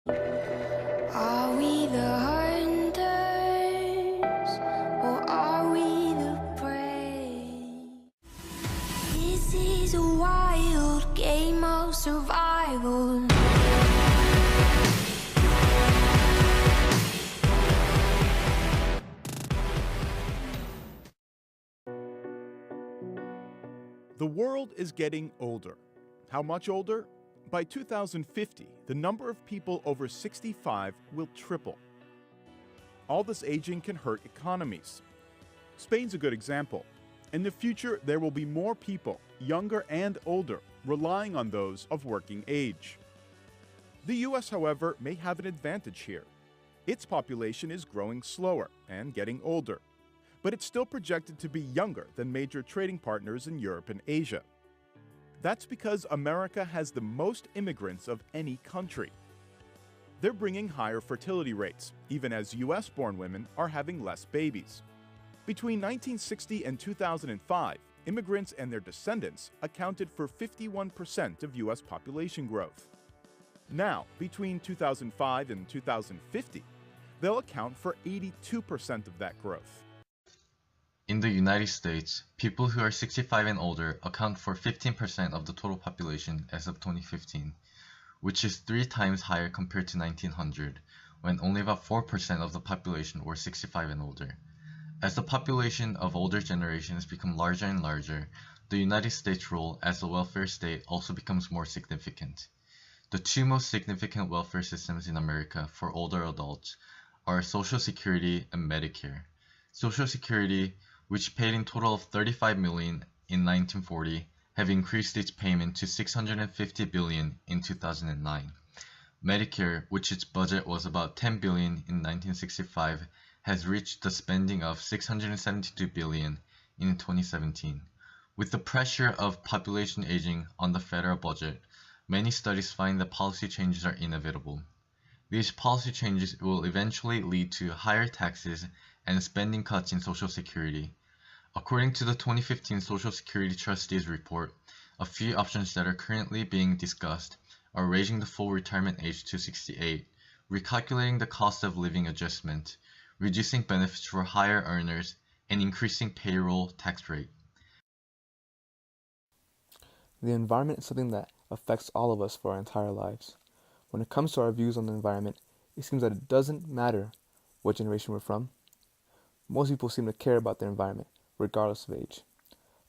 Are we the hunters or are we the prey? This is a wild game of survival. The world is getting older. How much older? By 2050, the number of people over 65 will triple. All this aging can hurt economies. Spain's a good example. In the future, there will be more people, younger and older, relying on those of working age. The US, however, may have an advantage here. Its population is growing slower and getting older, but it's still projected to be younger than major trading partners in Europe and Asia. That's because America has the most immigrants of any country. They're bringing higher fertility rates, even as US-born women are having less babies. Between 1960 and 2005, immigrants and their descendants accounted for 51% of US population growth. Now, between 2005 and 2050, they'll account for 82% of that growth. In the United States, people who are 65 and older account for 15% of the total population as of 2015, which is 3 times higher compared to 1900, when only about 4% of the population were 65 and older. As the population of older generations become larger and larger, the United States' role as a welfare state also becomes more significant. The two most significant welfare systems in America for older adults are Social Security and Medicare. Social Security, which paid in total of $35 million in 1940, have increased its payment to $650 billion in 2009. Medicare, which its budget was about $10 billion in 1965, has reached the spending of $672 billion in 2017. With the pressure of population aging on the federal budget, many studies find that policy changes are inevitable. These policy changes will eventually lead to higher taxes and spending cuts in Social Security. According to the 2015 Social Security Trustees Report, a few options that are currently being discussed are raising the full retirement age to 68, recalculating the cost of living adjustment, reducing benefits for higher earners, and increasing payroll tax rate. The environment is something that affects all of us for our entire lives. When it comes to our views on the environment, it seems that it doesn't matter what generation we're from. Most people seem to care about their environment, regardless of age.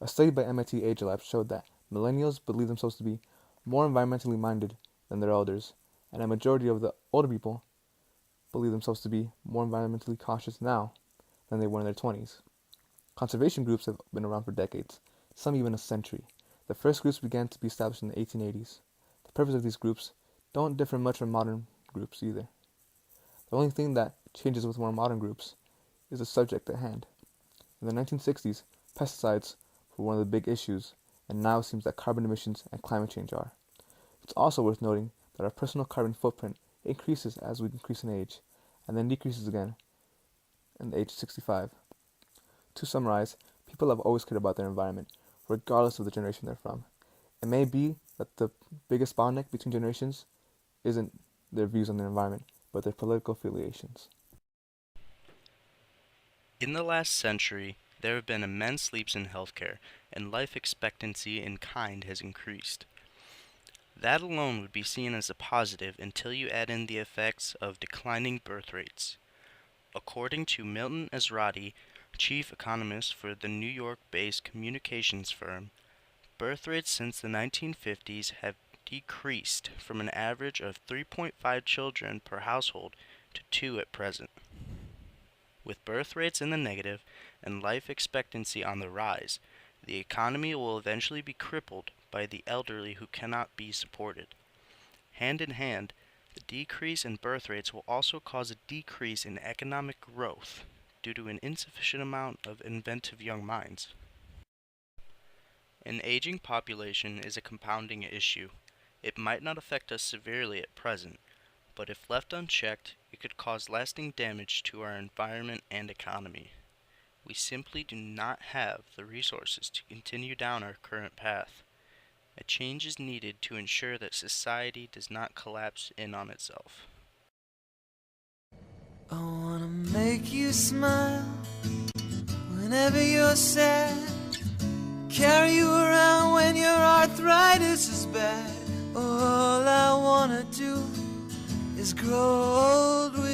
A study by MIT Age Lab showed that millennials believe themselves to be more environmentally minded than their elders, and a majority of the older people believe themselves to be more environmentally cautious now than they were in their 20s. Conservation groups have been around for decades, some even a century. The first groups began to be established in the 1880s. The purpose of these groups don't differ much from modern groups either. The only thing that changes with more modern groups is the subject at hand. In the 1960s, pesticides were one of the big issues, and now it seems that carbon emissions and climate change are. It's also worth noting that our personal carbon footprint increases as we increase in age, and then decreases again in the age of 65. To summarize, people have always cared about their environment, regardless of the generation they're from. It may be that the biggest bottleneck between generations isn't their views on the environment, but their political affiliations. In the last century, there have been immense leaps in healthcare, and life expectancy in kind has increased. That alone would be seen as a positive until you add in the effects of declining birth rates. According to Milton Ezrati, chief economist for the New York-based communications firm, birth rates since the 1950s have decreased from an average of 3.5 children per household to 2 at present. With birth rates in the negative and life expectancy on the rise, the economy will eventually be crippled by the elderly who cannot be supported. Hand in hand, the decrease in birth rates will also cause a decrease in economic growth due to an insufficient amount of inventive young minds. An aging population is a compounding issue. It might not affect us severely at present, but if left unchecked, it could cause lasting damage to our environment and economy. We simply do not have the resources to continue down our current path. A change is needed to ensure that society does not collapse in on itself. I wanna make you smile whenever you're sad, carry you around when your arthritis is bad. All I wanna do is grow old with